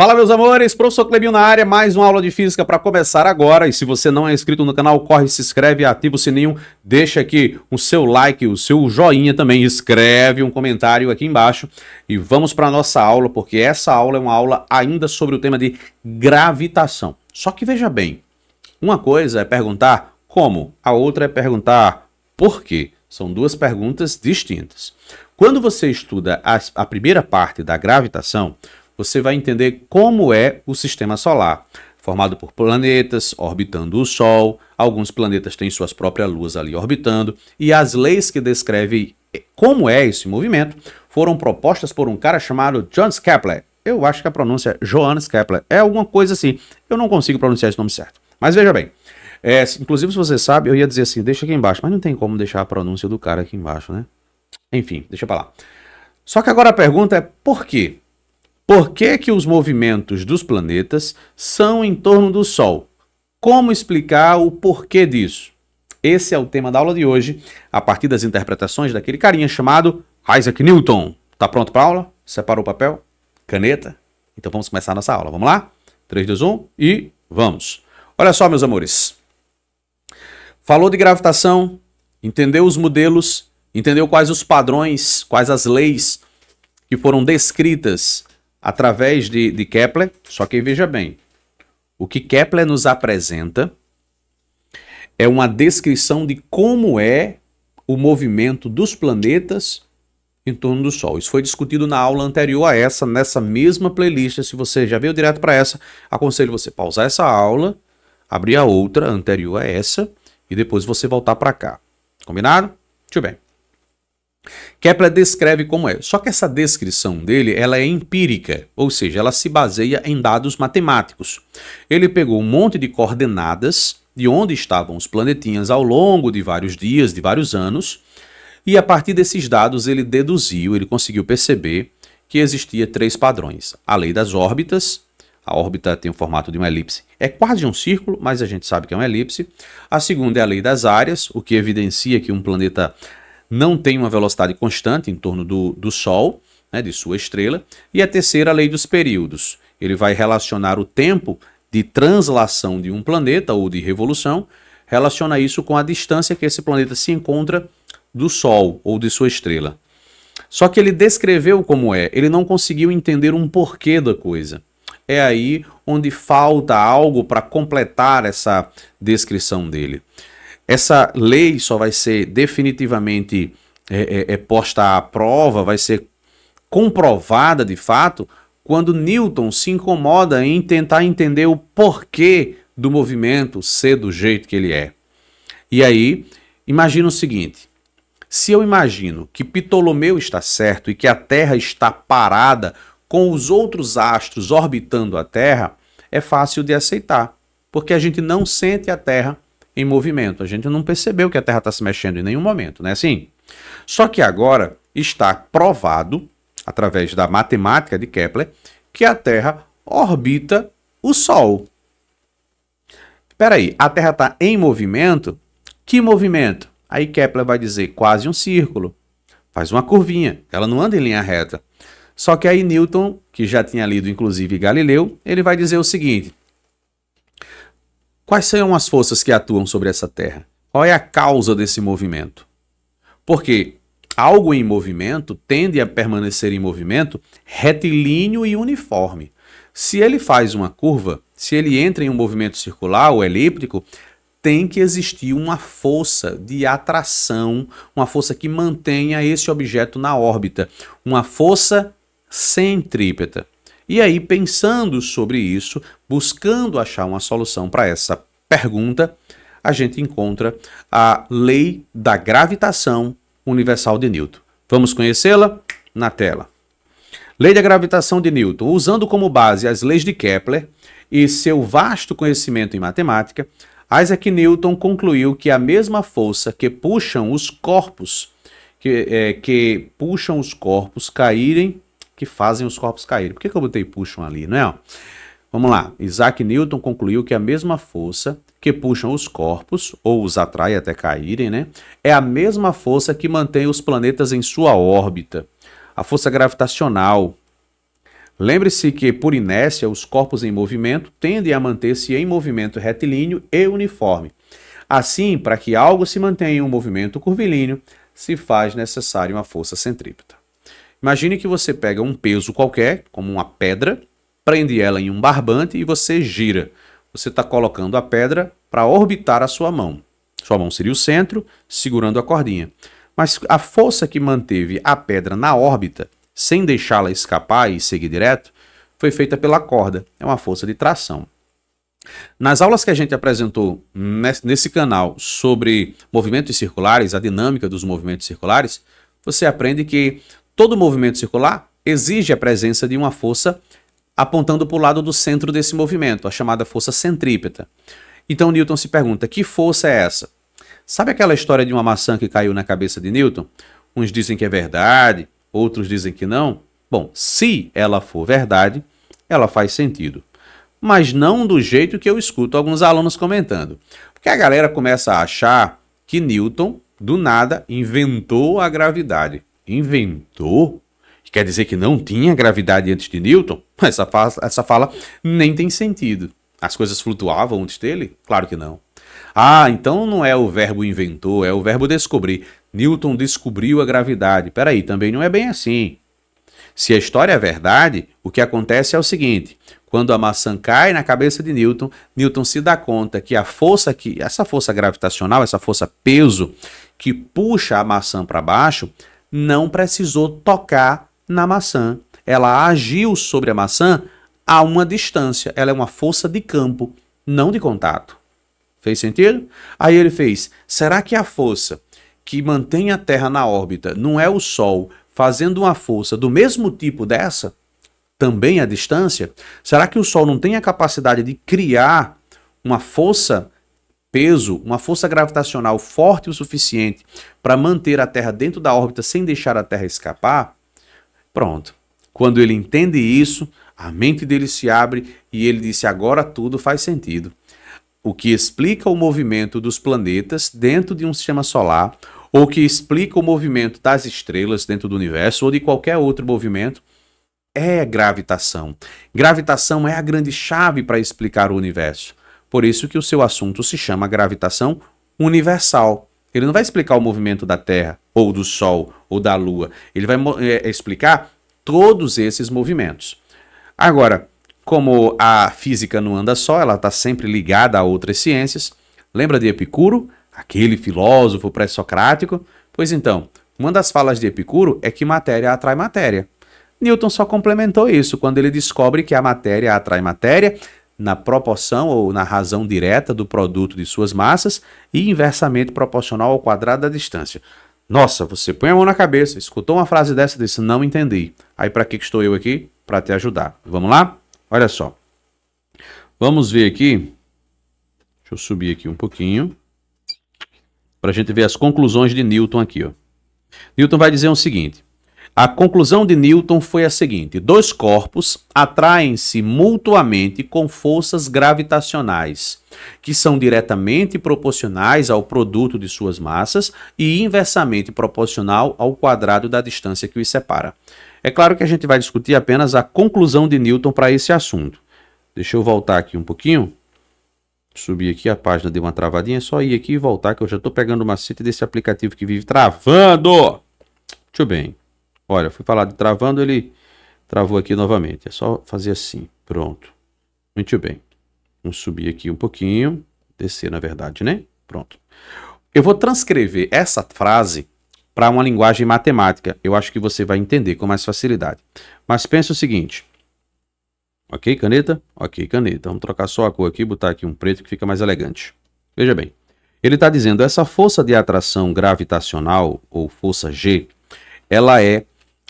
Fala, meus amores, professor Clebinho na área, mais uma aula de física para começar agora. E se você não é inscrito no canal, corre, se inscreve, ativa o sininho, deixa aqui o seu like, o seu joinha também, escreve um comentário aqui embaixo. E vamos para a nossa aula, porque essa aula é uma aula ainda sobre o tema de gravitação. Só que veja bem, uma coisa é perguntar como, a outra é perguntar por quê. São duas perguntas distintas. Quando você estuda a primeira parte da gravitação, você vai entender como é o sistema solar, formado por planetas orbitando o Sol, alguns planetas têm suas próprias luas ali orbitando, e as leis que descrevem como é esse movimento foram propostas por um cara chamado Johannes Kepler. Eu acho que a pronúncia é Johannes Kepler, é alguma coisa assim, eu não consigo pronunciar esse nome certo. Mas veja bem, inclusive se você sabe, eu ia dizer assim, deixa aqui embaixo, mas não tem como deixar a pronúncia do cara aqui embaixo, né? Enfim, deixa pra lá. Só que agora a pergunta é por quê? Por que que os movimentos dos planetas são em torno do Sol? Como explicar o porquê disso? Esse é o tema da aula de hoje, a partir das interpretações daquele carinha chamado Isaac Newton. Tá pronto para a aula? Separou o papel? Caneta? Então vamos começar a nossa aula. Vamos lá? 3, 2, 1 e vamos. Olha só, meus amores. Falou de gravitação, entendeu os modelos, entendeu quais os padrões, quais as leis que foram descritas através de Kepler, só que veja bem, o que Kepler nos apresenta é uma descrição de como é o movimento dos planetas em torno do Sol. Isso foi discutido na aula anterior a essa, nessa mesma playlist. Se você já veio direto para essa, aconselho você pausar essa aula, abrir a outra anterior a essa e depois você voltar para cá. Combinado? Muito bem. Kepler descreve como é, só que essa descrição dele ela é empírica, ou seja, ela se baseia em dados matemáticos. Ele pegou um monte de coordenadas de onde estavam os planetinhas ao longo de vários dias, de vários anos, e a partir desses dados ele deduziu, ele conseguiu perceber que existia 3 padrões. A lei das órbitas, a órbita tem o formato de uma elipse, é quase um círculo, mas a gente sabe que é uma elipse. A segunda é a lei das áreas, o que evidencia que um planeta não tem uma velocidade constante em torno do Sol, né, de sua estrela. E a terceira, a lei dos períodos. Ele vai relacionar o tempo de translação de um planeta ou de revolução, relaciona isso com a distância que esse planeta se encontra do Sol ou de sua estrela. Só que ele descreveu como é, ele não conseguiu entender um porquê da coisa. É aí onde falta algo para completar essa descrição dele. Essa lei só vai ser definitivamente posta à prova, vai ser comprovada de fato, quando Newton se incomoda em tentar entender o porquê do movimento ser do jeito que ele é. E aí, imagina o seguinte, se eu imagino que Ptolomeu está certo e que a Terra está parada com os outros astros orbitando a Terra, é fácil de aceitar, porque a gente não sente a Terra em movimento. A gente não percebeu que a Terra está se mexendo em nenhum momento, não é assim? Só que agora está provado, através da matemática de Kepler, que a Terra orbita o Sol. Espera aí, a Terra está em movimento? Que movimento? Aí Kepler vai dizer quase um círculo, faz uma curvinha, ela não anda em linha reta. Só que aí Newton, que já tinha lido inclusive Galileu, ele vai dizer o seguinte: quais são as forças que atuam sobre essa Terra? Qual é a causa desse movimento? Porque algo em movimento tende a permanecer em movimento retilíneo e uniforme. Se ele faz uma curva, se ele entra em um movimento circular ou elíptico, tem que existir uma força de atração, uma força que mantenha esse objeto na órbita, uma força centrípeta. E aí, pensando sobre isso, buscando achar uma solução para essa pergunta, a gente encontra a lei da gravitação universal de Newton. Vamos conhecê-la? Na tela. Lei da gravitação de Newton. Usando como base as leis de Kepler e seu vasto conhecimento em matemática, Isaac Newton concluiu que a mesma força que puxam os corpos, que puxam os corpos caírem, que fazem os corpos caírem. Por que eu botei puxam ali, não é? Vamos lá. Isaac Newton concluiu que a mesma força que puxam os corpos, ou os atrai até caírem, né, é a mesma força que mantém os planetas em sua órbita. A força gravitacional. Lembre-se que, por inércia, os corpos em movimento tendem a manter-se em movimento retilíneo e uniforme. Assim, para que algo se mantenha em um movimento curvilíneo, se faz necessário uma força centrípeta. Imagine que você pega um peso qualquer, como uma pedra, prende ela em um barbante e você gira. Você está colocando a pedra para orbitar a sua mão. Sua mão seria o centro, segurando a cordinha. Mas a força que manteve a pedra na órbita, sem deixá-la escapar e seguir direto, foi feita pela corda. É uma força de tração. Nas aulas que a gente apresentou nesse canal sobre movimentos circulares, a dinâmica dos movimentos circulares, você aprende que todo movimento circular exige a presença de uma força apontando para o lado do centro desse movimento, a chamada força centrípeta. Então Newton se pergunta, que força é essa? Sabe aquela história de uma maçã que caiu na cabeça de Newton? Uns dizem que é verdade, outros dizem que não. Bom, se ela for verdade, ela faz sentido. Mas não do jeito que eu escuto alguns alunos comentando. Porque a galera começa a achar que Newton, do nada, inventou a gravidade. Inventou? Quer dizer que não tinha gravidade antes de Newton? Essa fala nem tem sentido. As coisas flutuavam antes dele? Claro que não. Ah, então não é o verbo inventou, é o verbo descobrir. Newton descobriu a gravidade. Peraí, também não é bem assim. Se a história é verdade, o que acontece é o seguinte: quando a maçã cai na cabeça de Newton, Newton se dá conta que essa força gravitacional, essa força peso que puxa a maçã para baixo, não precisou tocar na maçã. Ela agiu sobre a maçã a uma distância. Ela é uma força de campo, não de contato. Fez sentido? Aí ele fez, será que a força que mantém a Terra na órbita não é o Sol fazendo uma força do mesmo tipo dessa? Também a distância? Será que o Sol não tem a capacidade de criar uma força peso, uma força gravitacional forte o suficiente para manter a Terra dentro da órbita sem deixar a Terra escapar? Pronto. Quando ele entende isso, a mente dele se abre e ele disse, agora tudo faz sentido. O que explica o movimento dos planetas dentro de um sistema solar, ou que explica o movimento das estrelas dentro do universo, ou de qualquer outro movimento, é gravitação. Gravitação é a grande chave para explicar o universo. Por isso que o seu assunto se chama gravitação universal. Ele não vai explicar o movimento da Terra, ou do Sol, ou da Lua. Ele vai explicar todos esses movimentos. Agora, como a física não anda só, ela está sempre ligada a outras ciências. Lembra de Epicuro, aquele filósofo pré-socrático? Pois então, uma das falas de Epicuro é que matéria atrai matéria. Newton só complementou isso quando ele descobre que a matéria atrai matéria na proporção ou na razão direta do produto de suas massas e inversamente proporcional ao quadrado da distância. Nossa, você põe a mão na cabeça, escutou uma frase dessa e disse, não entendi. Aí para que estou eu aqui? Para te ajudar. Vamos lá? Olha só. Vamos ver aqui. Deixa eu subir aqui um pouquinho. Para a gente ver as conclusões de Newton aqui. Ó. Newton vai dizer o seguinte. A conclusão de Newton foi a seguinte. Dois corpos atraem-se mutuamente com forças gravitacionais, que são diretamente proporcionais ao produto de suas massas e inversamente proporcional ao quadrado da distância que os separa. É claro que a gente vai discutir apenas a conclusão de Newton para esse assunto. Deixa eu voltar aqui um pouquinho. Subir aqui, a página deu uma travadinha. É só ir aqui e voltar, que eu já estou pegando uma cita desse aplicativo que vive travando. Muito bem. Olha, fui falar de travando, ele travou aqui novamente. É só fazer assim. Pronto. Muito bem. Vamos subir aqui um pouquinho. Descer, na verdade, né? Pronto. Eu vou transcrever essa frase para uma linguagem matemática. Eu acho que você vai entender com mais facilidade. Mas pensa o seguinte. Ok, caneta? Ok, caneta. Vamos trocar só a cor aqui e botar aqui um preto que fica mais elegante. Veja bem. Ele está dizendo, essa força de atração gravitacional, ou força G, ela é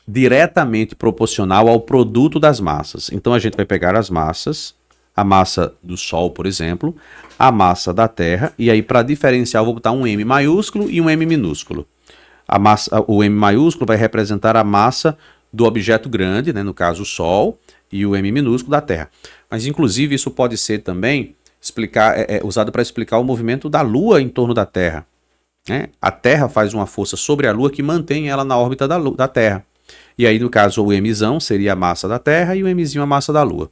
diretamente proporcional ao produto das massas. Então a gente vai pegar as massas, a massa do Sol, por exemplo, a massa da Terra, e aí para diferenciar eu vou botar um M maiúsculo e um M minúsculo. O M maiúsculo vai representar a massa do objeto grande, né, no caso o Sol, e o M minúsculo da Terra. Mas inclusive isso pode ser também usado para explicar o movimento da Lua em torno da Terra. Né? A Terra faz uma força sobre a Lua que mantém ela na órbita da Terra. E aí, no caso, o mzão seria a massa da Terra e o mzinho a massa da Lua.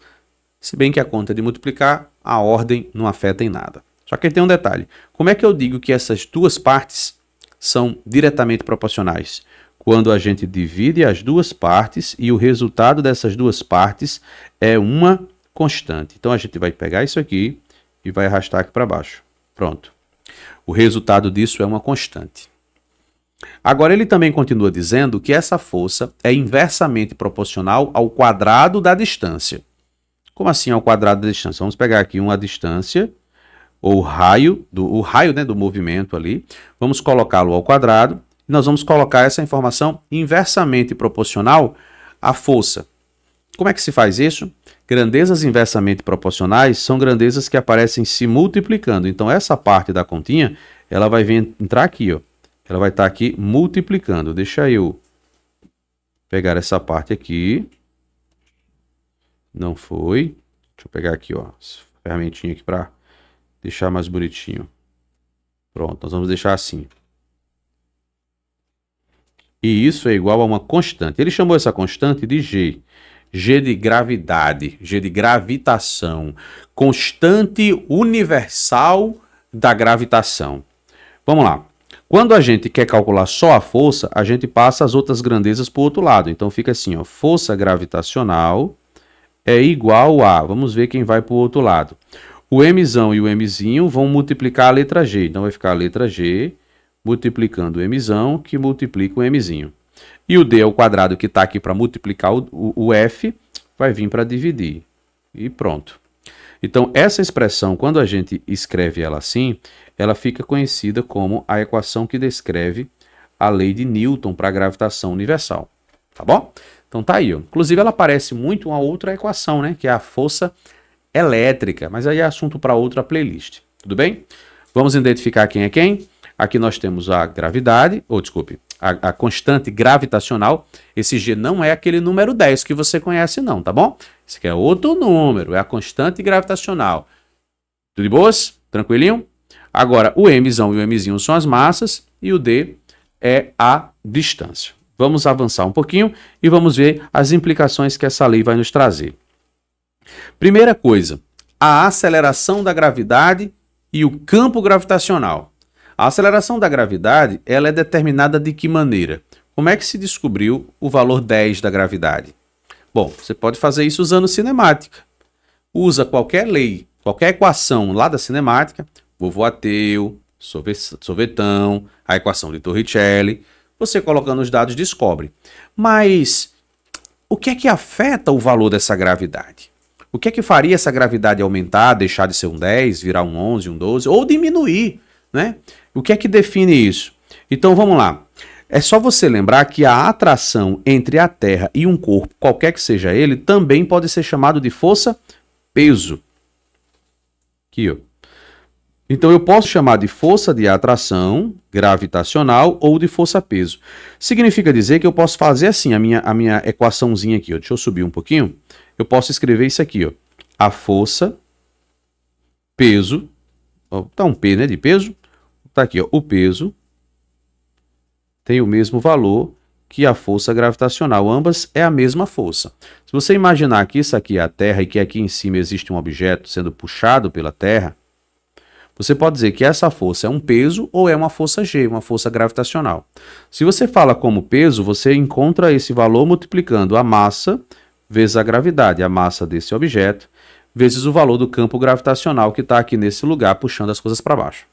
Se bem que a conta de multiplicar, a ordem não afeta em nada. Só que tem um detalhe. Como é que eu digo que essas duas partes são diretamente proporcionais? Quando a gente divide as duas partes e o resultado dessas duas partes é uma constante. Então, a gente vai pegar isso aqui e vai arrastar aqui para baixo. Pronto. O resultado disso é uma constante. Agora, ele também continua dizendo que essa força é inversamente proporcional ao quadrado da distância. Como assim ao quadrado da distância? Vamos pegar aqui uma distância, ou o raio, né, do movimento ali. Vamos colocá-lo ao quadrado. E nós vamos colocar essa informação inversamente proporcional à força. Como é que se faz isso? Grandezas inversamente proporcionais são grandezas que aparecem se multiplicando. Então, essa parte da continha, ela vai entrar aqui, ó. Ela vai estar aqui multiplicando. Deixa eu pegar essa parte aqui. Não foi. Deixa eu pegar aqui, ó, essa ferramentinha aqui para deixar mais bonitinho. Pronto, nós vamos deixar assim. E isso é igual a uma constante. Ele chamou essa constante de G. G de gravidade, G de gravitação. Constante universal da gravitação. Vamos lá. Quando a gente quer calcular só a força, a gente passa as outras grandezas para o outro lado. Então fica assim, ó, força gravitacional é igual a, vamos ver quem vai para o outro lado. O mzão e o mzinho vão multiplicar a letra G. Então vai ficar a letra G multiplicando o mzão, que multiplica o mzinho. E o d ao quadrado, que está aqui para multiplicar o f, vai vir para dividir. E pronto. Então, essa expressão, quando a gente escreve ela assim, ela fica conhecida como a equação que descreve a lei de Newton para a gravitação universal. Tá bom? Então tá aí, ó. Inclusive ela parece muito uma outra equação, né? Que é a força elétrica, mas aí é assunto para outra playlist. Tudo bem? Vamos identificar quem é quem? Aqui nós temos a gravidade, ou desculpe, a constante gravitacional. Esse G não é aquele número 10 que você conhece não, tá bom? Esse aqui é outro número, é a constante gravitacional. Tudo de boas? Tranquilinho? Agora, o mzão e o mzinho são as massas e o d é a distância. Vamos avançar um pouquinho e vamos ver as implicações que essa lei vai nos trazer. Primeira coisa, a aceleração da gravidade e o campo gravitacional. A aceleração da gravidade, ela é determinada de que maneira? Como é que se descobriu o valor 10 da gravidade? Bom, você pode fazer isso usando cinemática. Usa qualquer lei, qualquer equação lá da cinemática, Lavoisier, sorvetão, a equação de Torricelli. Você colocando os dados descobre. Mas o que é que afeta o valor dessa gravidade? O que é que faria essa gravidade aumentar, deixar de ser um 10, virar um 11, um 12, ou diminuir, né? O que é que define isso? Então vamos lá. É só você lembrar que a atração entre a Terra e um corpo, qualquer que seja ele, também pode ser chamado de força-peso. Aqui, ó. Então eu posso chamar de força de atração gravitacional ou de força-peso. Significa dizer que eu posso fazer assim, a minha equaçãozinha aqui, ó. Deixa eu subir um pouquinho. Eu posso escrever isso aqui, ó. A força, peso, ó, tá um P, né, de peso. Tá aqui, ó, o peso tem o mesmo valor que a força gravitacional. Ambas é a mesma força. Se você imaginar que isso aqui é a Terra e que aqui em cima existe um objeto sendo puxado pela Terra, você pode dizer que essa força é um peso ou é uma força G, uma força gravitacional. Se você fala como peso, você encontra esse valor multiplicando a massa vezes a gravidade, a massa desse objeto, vezes o valor do campo gravitacional que está aqui nesse lugar, puxando as coisas para baixo.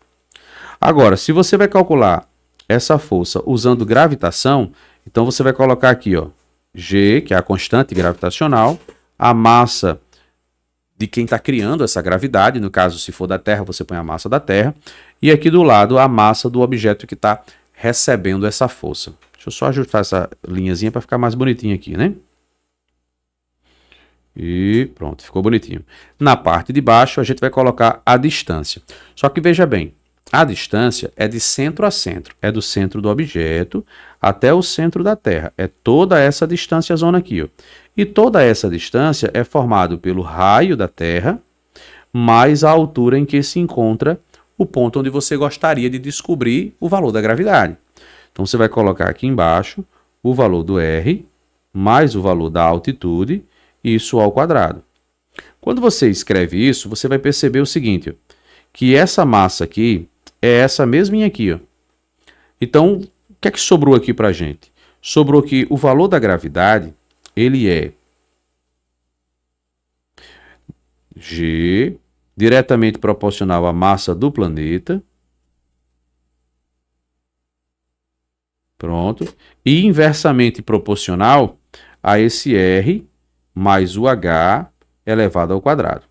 Agora, se você vai calcular essa força usando gravitação, então você vai colocar aqui, ó, G, que é a constante gravitacional, a massa de quem está criando essa gravidade, no caso, se for da Terra, você põe a massa da Terra, e aqui do lado a massa do objeto que está recebendo essa força. Deixa eu só ajustar essa linhazinha para ficar mais bonitinho aqui, né? E pronto, ficou bonitinho. Na parte de baixo a gente vai colocar a distância. Só que veja bem, a distância é de centro a centro, é do centro do objeto até o centro da Terra. É toda essa distância zona aqui, ó. E toda essa distância é formada pelo raio da Terra mais a altura em que se encontra o ponto onde você gostaria de descobrir o valor da gravidade. Então você vai colocar aqui embaixo o valor do R mais o valor da altitude, isso ao quadrado. Quando você escreve isso, você vai perceber o seguinte, ó, que essa massa aqui é essa mesminha aqui, ó. Então, o que é que sobrou aqui para a gente? Sobrou que o valor da gravidade, ele é G, diretamente proporcional à massa do planeta. Pronto. E inversamente proporcional a esse R mais o H elevado ao quadrado.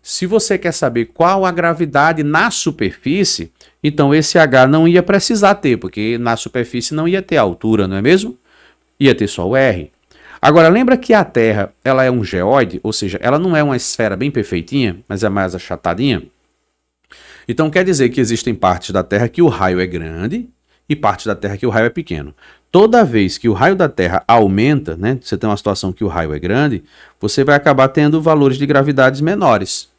Se você quer saber qual a gravidade na superfície, então esse H não ia precisar ter, porque na superfície não ia ter altura, não é mesmo? Ia ter só o R. Agora, lembra que a Terra ela é um geóide, ou seja, ela não é uma esfera bem perfeitinha, mas é mais achatadinha? Então quer dizer que existem partes da Terra que o raio é grande e partes da Terra que o raio é pequeno. Toda vez que o raio da Terra aumenta, né, você tem uma situação que o raio é grande, você vai acabar tendo valores de gravidades menores.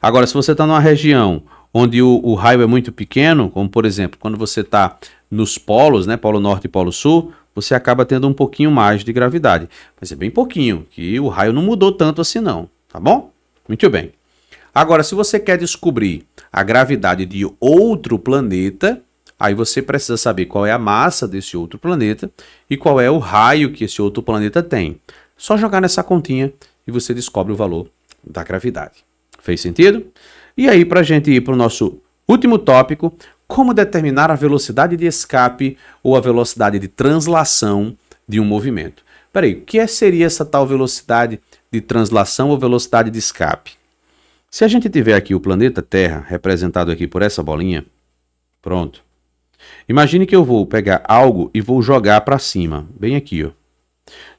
Agora, se você está numa região onde o raio é muito pequeno, como por exemplo, quando você está nos polos, né, Polo Norte e Polo Sul, você acaba tendo um pouquinho mais de gravidade. Mas é bem pouquinho, que o raio não mudou tanto assim não, tá bom? Muito bem. Agora, se você quer descobrir a gravidade de outro planeta, aí você precisa saber qual é a massa desse outro planeta e qual é o raio que esse outro planeta tem. Só jogar nessa continha e você descobre o valor da gravidade. Fez sentido? E aí, para a gente ir para o nosso último tópico, como determinar a velocidade de escape ou a velocidade de translação de um movimento. Peraí, o que seria essa tal velocidade de translação ou velocidade de escape? Se a gente tiver aqui o planeta Terra, representado aqui por essa bolinha, pronto. Imagine que eu vou pegar algo e vou jogar para cima, bem aqui, ó.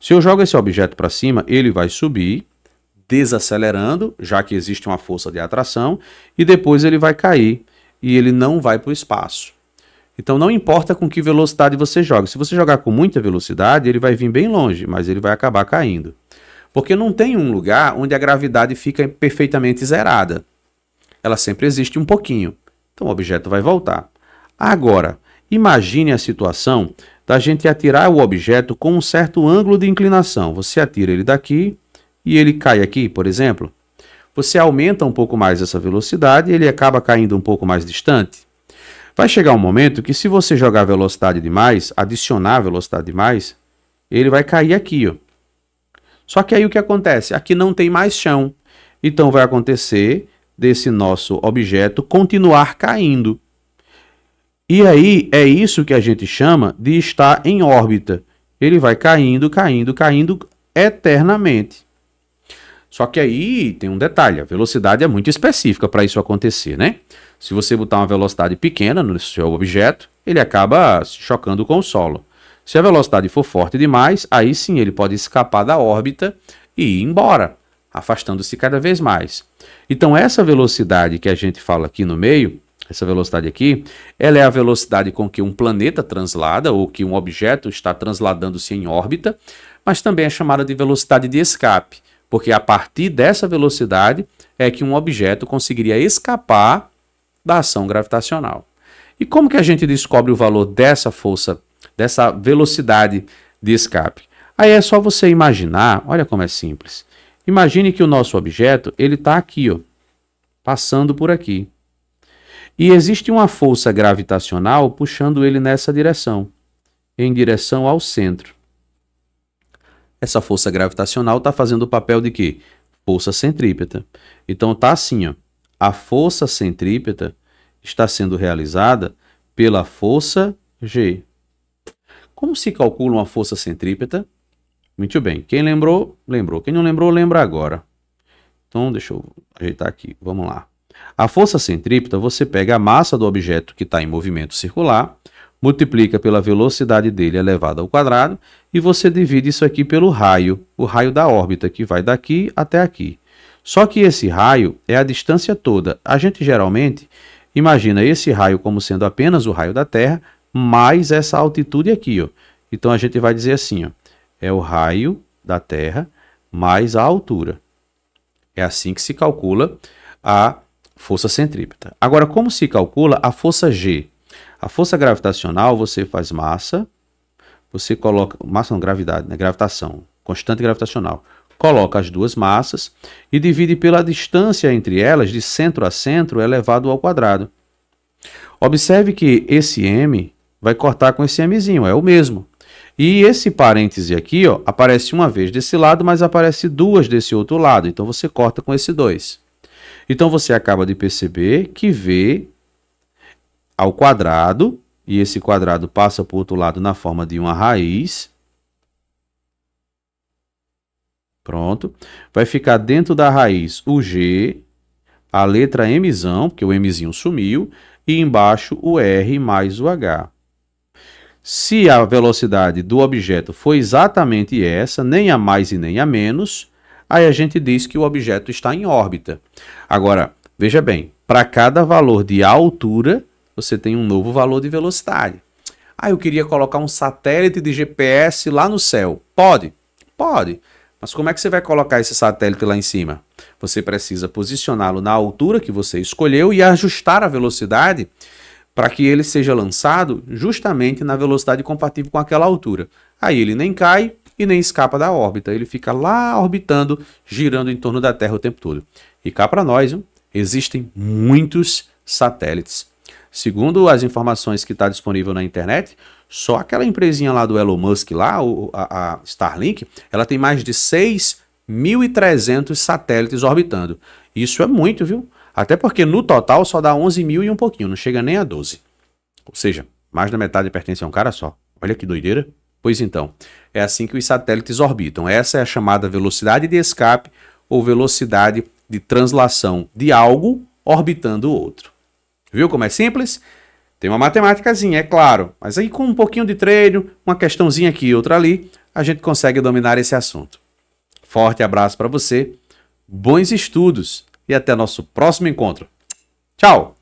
Se eu jogo esse objeto para cima, ele vai subir, desacelerando, já que existe uma força de atração, e depois ele vai cair e ele não vai para o espaço. Então não importa com que velocidade você joga. Se você jogar com muita velocidade, ele vai vir bem longe, mas ele vai acabar caindo. Porque não tem um lugar onde a gravidade fica perfeitamente zerada. Ela sempre existe um pouquinho. Então o objeto vai voltar. Agora, imagine a situação da gente atirar o objeto com um certo ângulo de inclinação. Você atira ele daqui e ele cai aqui, por exemplo. Você aumenta um pouco mais essa velocidade e ele acaba caindo um pouco mais distante. Vai chegar um momento que se você jogar velocidade demais, adicionar velocidade demais, ele vai cair aqui, ó. Só que aí o que acontece? Aqui não tem mais chão. Então vai acontecer desse nosso objeto continuar caindo. E aí é isso que a gente chama de estar em órbita. Ele vai caindo, caindo, caindo eternamente. Só que aí tem um detalhe, a velocidade é muito específica para isso acontecer, né? Se você botar uma velocidade pequena no seu objeto, ele acaba se chocando com o solo. Se a velocidade for forte demais, aí sim ele pode escapar da órbita e ir embora, afastando-se cada vez mais. Então essa velocidade que a gente fala aqui no meio, essa velocidade aqui, ela é a velocidade com que um planeta translada, ou que um objeto está transladando-se em órbita, mas também é chamada de velocidade de escape, porque a partir dessa velocidade é que um objeto conseguiria escapar da ação gravitacional. E como que a gente descobre o valor dessa força, dessa velocidade de escape? Aí é só você imaginar, olha como é simples. Imagine que o nosso objeto, ele está aqui, ó, passando por aqui. E existe uma força gravitacional puxando ele nessa direção, em direção ao centro. Essa força gravitacional está fazendo o papel de quê? Força centrípeta. Então está assim, ó, a força centrípeta está sendo realizada pela força G. Como se calcula uma força centrípeta? Muito bem. Quem lembrou, lembrou. Quem não lembrou, lembra agora. Então, deixa eu ajeitar aqui. Vamos lá. A força centrípeta, você pega a massa do objeto que está em movimento circular, multiplica pela velocidade dele elevada ao quadrado e você divide isso aqui pelo raio, o raio da órbita, que vai daqui até aqui. Só que esse raio é a distância toda. A gente geralmente imagina esse raio como sendo apenas o raio da Terra, mais essa altitude aqui, ó. Então a gente vai dizer assim, ó, é o raio da Terra mais a altura. É assim que se calcula a força centrípeta. Agora, como se calcula a força G? A força gravitacional, você faz massa você coloca, massa não, gravidade, né? Gravitação, constante gravitacional. Coloca as duas massas e divide pela distância entre elas, de centro a centro, elevado ao quadrado. Observe que esse m vai cortar com esse mzinho, é o mesmo. E esse parêntese aqui, ó, aparece uma vez desse lado, mas aparece duas desse outro lado. Então, você corta com esse 2. Então, você acaba de perceber que V ao quadrado, e esse quadrado passa para o outro lado na forma de uma raiz. Pronto. Vai ficar dentro da raiz o G, a letra Mzão, porque o Mzinho sumiu, e embaixo o R mais o H. Se a velocidade do objeto for exatamente essa, nem a mais e nem a menos, aí a gente diz que o objeto está em órbita. Agora, veja bem, para cada valor de altura, você tem um novo valor de velocidade. Ah, eu queria colocar um satélite de GPS lá no céu. Pode? Pode. Mas como é que você vai colocar esse satélite lá em cima? Você precisa posicioná-lo na altura que você escolheu e ajustar a velocidade para que ele seja lançado justamente na velocidade compatível com aquela altura. Aí ele nem cai e nem escapa da órbita. Ele fica lá orbitando, girando em torno da Terra o tempo todo. E cá para nós, viu? Existem muitos satélites. Segundo as informações que está disponível na internet, só aquela empresinha lá do Elon Musk, lá, a Starlink, ela tem mais de 6.300 satélites orbitando. Isso é muito, viu? Até porque no total só dá 11 mil e um pouquinho, não chega nem a 12. Ou seja, mais da metade pertence a um cara só. Olha que doideira. Pois então, é assim que os satélites orbitam. Essa é a chamada velocidade de escape ou velocidade de translação de algo orbitando o outro. Viu como é simples? Tem uma matemáticazinha, é claro, mas aí com um pouquinho de treino, uma questãozinha aqui e outra ali, a gente consegue dominar esse assunto. Forte abraço para você, bons estudos e até nosso próximo encontro. Tchau!